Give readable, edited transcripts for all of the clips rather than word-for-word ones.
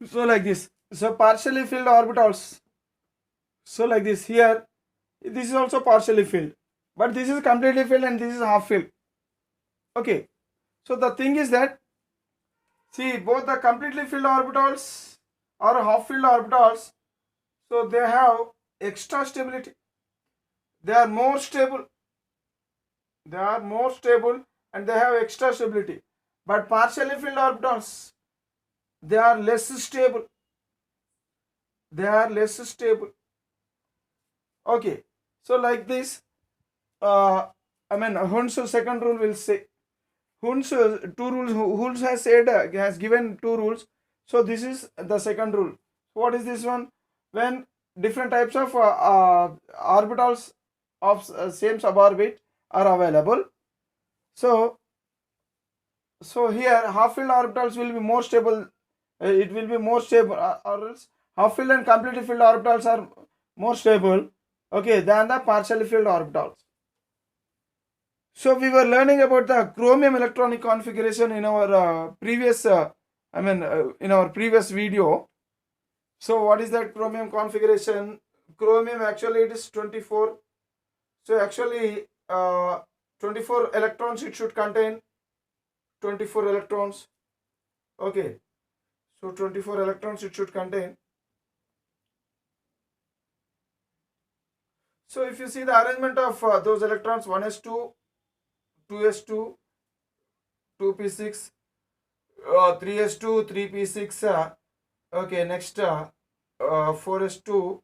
So like this. So partially filled orbitals. So like this here, this is also partially filled, but this is completely filled and this is half filled. Okay. So the thing is that, see, both the completely filled orbitals or half filled orbitals, so they have extra stability. They are more stable. They are more stable and they have extra stability. But partially filled orbitals, they are less stable. They are less stable. Okay. So like this, Hund's second rule will say, Hund's two rules. Hund's has said, has given two rules. So this is the second rule. What is this one? When different types of orbitals of same suborbit are available. So here half-filled orbitals will be more stable. It will be more stable, or else half-filled and completely filled orbitals are more stable, okay, than the partially filled orbitals. So we were learning about the chromium electronic configuration in our previous, in our previous video. So what is that chromium configuration? Chromium actually it is 24. So actually 24 electrons it should contain. 24 electrons. Okay. So 24 electrons it should contain. So if you see the arrangement of those electrons, 1s2, 2s2, 2p6, 3s2, 3p6, okay, next 4s2,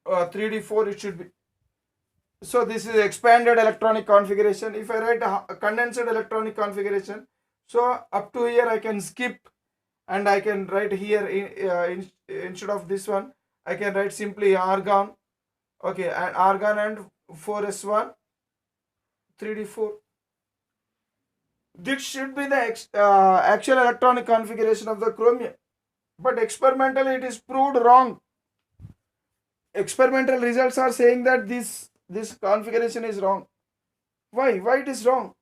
3d4 it should be. So this is expanded electronic configuration. If I write a condensed electronic configuration, so up to here I can skip and I can write here instead of this one, I can write simply argon. Okay, and argon and 4s1, 3d4. This should be the actual electronic configuration of the chromium. But experimentally it is proved wrong. Experimental results are saying that this configuration is wrong. Why it is wrong?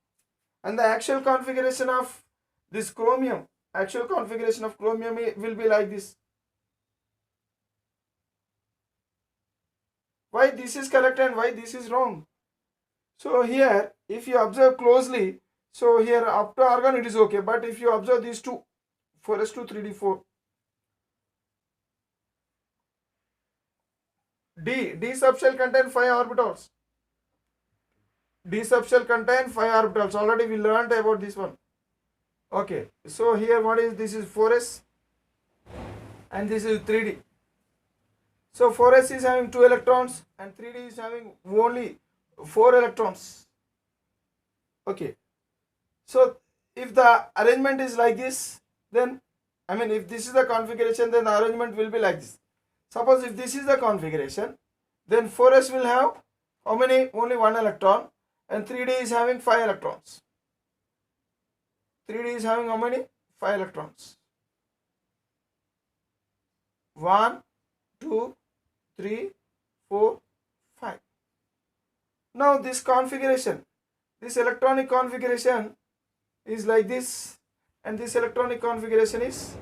And the actual configuration of this chromium, actual configuration of chromium will be like this. Why this is correct and why this is wrong? So here if you observe closely, so here up to argon it is okay, but if you observe these two, 4s2, 3d4, D subshell contain 5 orbitals. D subshell contain 5 orbitals. Already we learned about this one. Okay, so here what is this? Is 4s and this is 3d. So 4s is having 2 electrons and 3d is having only 4 electrons. Okay, so if the arrangement is like this, then if this is the configuration, then the arrangement will be like this. Suppose if this is the configuration, then 4s will have how many? Only 1 electron, and 3d is having 5 electrons. 3d is having how many? 5 electrons. 1, 2, 3, 4, 5. Now this configuration, this electronic configuration is like this, and this electronic configuration is,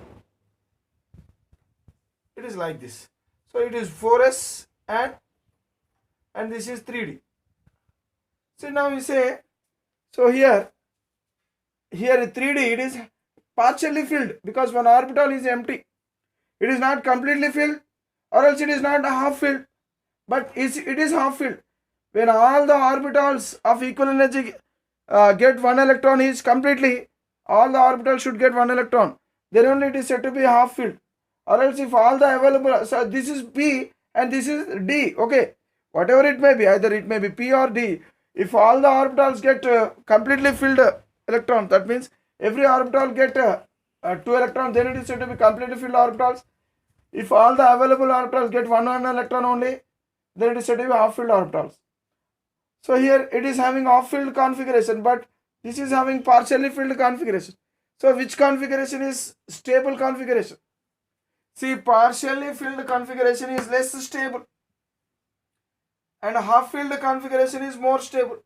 it is like this. So it is 4s and this is 3d. So now we say, so here 3d it is partially filled because one orbital is empty. It is not completely filled, or else it is not half filled, but it is half filled. When all the orbitals of equal energy get 1 electron is completely, all the orbitals should get 1 electron, then only it is said to be half filled. Or else if all the available, so this is P and this is D, okay, whatever it may be, either it may be P or D. If all the orbitals get completely filled electron, that means every orbital get 2 electrons, then it is said to be completely filled orbitals. If all the available orbitals get 1 electron only, then it is said to be half filled orbitals. So here it is having half filled configuration, but this is having partially filled configuration. So which configuration is stable configuration? See, partially filled configuration is less stable and half filled configuration is more stable.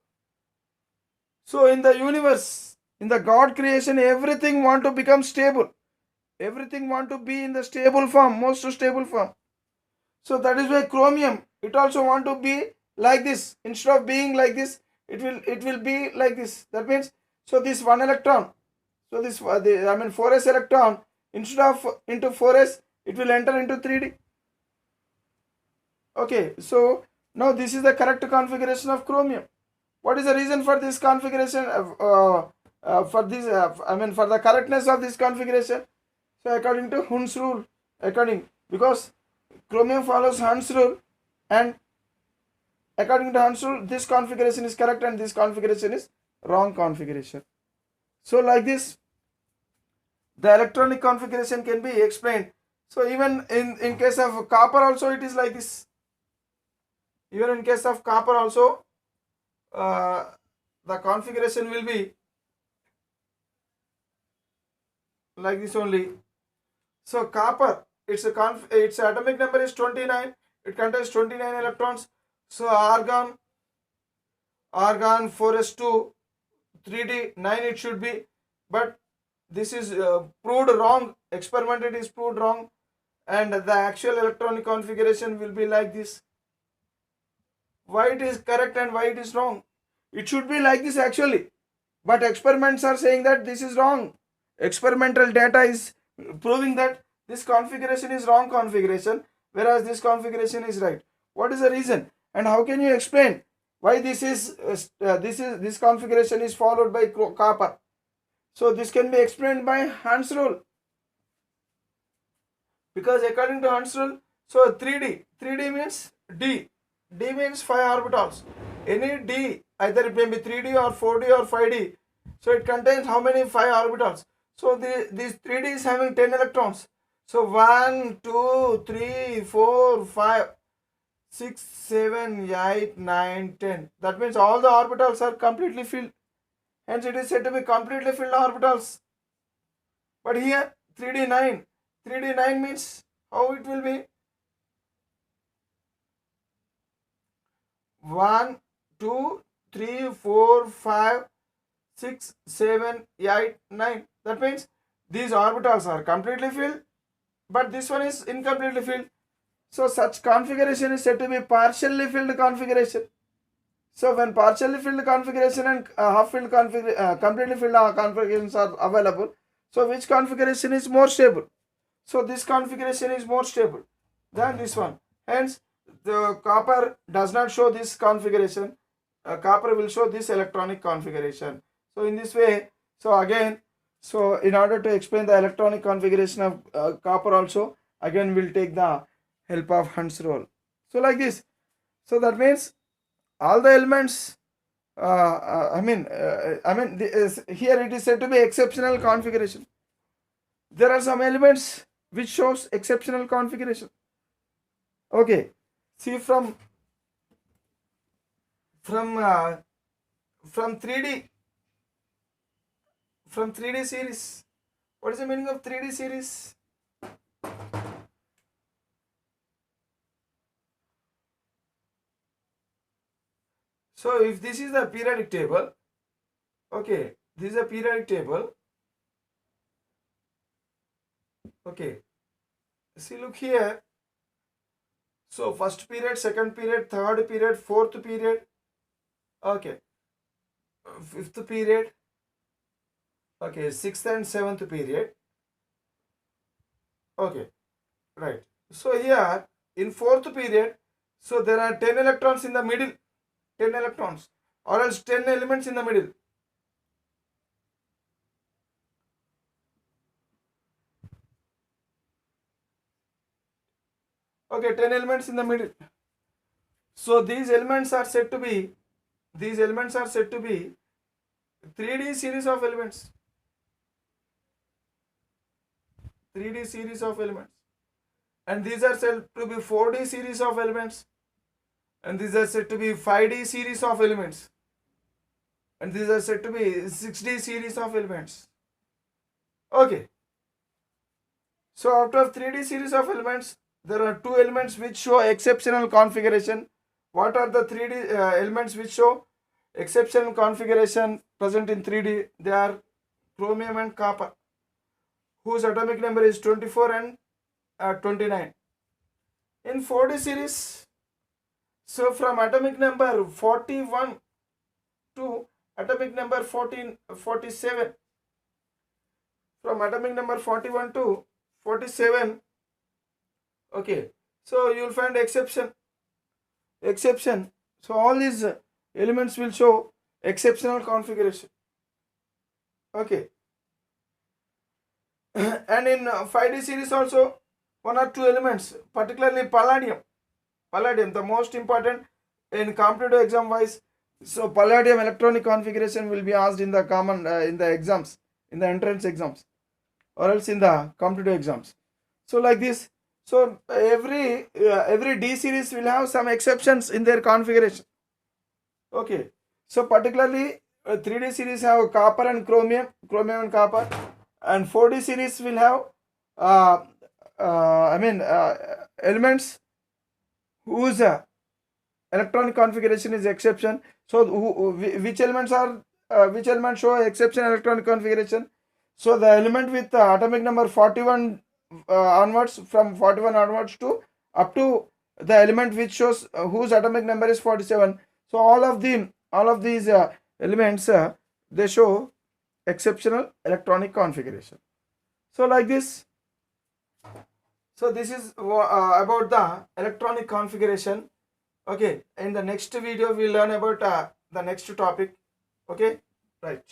So in the universe, in the God creation, everything want to become stable. Everything want to be in the stable form, most stable form. So that is why chromium, it also want to be like this. Instead of being like this, it will be like this. That means, so this one electron, so this 4s electron, instead of into 4s, it will enter into 3d. Okay, so now this is the correct configuration of chromium. What is the reason for this configuration? For the correctness of this configuration. So according to Hund's rule, because chromium follows Hund's rule, and according to Hund's rule, this configuration is correct and this configuration is wrong configuration. So like this, the electronic configuration can be explained. So even in case of copper also, it is like this. Even in case of copper also, the configuration will be like this only. So copper, its atomic number is 29. It contains 29 electrons. So argon 4s2 3d 9 it should be, but this is proved wrong. Experiment, it is proved wrong, and the actual electronic configuration will be like this. Why it is correct and why it is wrong? It should be like this actually, but experiments are saying that this is wrong. Experimental data is proving that this configuration is wrong configuration, whereas this configuration is right. What is the reason, and how can you explain why this configuration is followed by copper? So this can be explained by Hund's rule, because according to Hund's rule, so 3d means d means 5 orbitals. Any d, either it may be 3d or 4d or 5d, so it contains how many? 5 orbitals. So this 3d is having 10 electrons. So 1 2 3 4 5 6 7 8 9 10. That means all the orbitals are completely filled. Hence it is said to be completely filled orbitals. But here 3d9 means how it will be? 1 2 3 4 5 6 7 8 9. That means these orbitals are completely filled, but this one is incompletely filled. So such configuration is said to be partially filled configuration. So when partially filled configuration and half filled completely filled configurations are available, so which configuration is more stable? So this configuration is more stable than this one. Hence the copper does not show this configuration. Copper will show this electronic configuration. So in this way, so again, so in order to explain the electronic configuration of copper also, again we'll take the help of Hund's rule. So like this, so that means all the elements, here it is said to be exceptional configuration. There are some elements which shows exceptional configuration. Okay, see from 3D, from 3D series. What is the meaning of 3D series? So if this is the periodic table, okay, this is a periodic table. Okay, see, look here. So first period, second period, third period, fourth period, okay, fifth period, okay, sixth and seventh period. Okay, right. So here in fourth period, so there are 10 electrons in the middle, 10 electrons, or else 10 elements in the middle. Okay, 10 elements in the middle. So these elements are said to be 3D series of elements. 3D series of elements. And these are said to be 4D series of elements. And these are said to be 5D series of elements. And these are said to be 6D series of elements. Okay. So out of 3D series of elements, there are two elements which show exceptional configuration. What are the 3D elements which show exceptional configuration present in 3D? They are chromium and copper. whose atomic number is 24 and 29. In 4D series, so from atomic number 41 to atomic number 47, from atomic number 41 to 47, okay, so you will find exception. So all these elements will show exceptional configuration. Okay. And in 5D series also, one or two elements, particularly palladium, the most important in competitive exam wise. So palladium electronic configuration will be asked in the common in the exams, in the entrance exams, or else in the competitive exams. So like this, so every D series will have some exceptions in their configuration. Okay, so particularly 3D series have copper and chromium and copper, and 4D series will have elements whose electronic configuration is exception. So which elements show exception electronic configuration? So the element with atomic number 41 onwards, from 41 onwards to up to the element which shows whose atomic number is 47. So all of these elements they show exceptional electronic configuration. So like this. So this is about the electronic configuration. Okay, in the next video we'll learn about the next topic. Okay, right.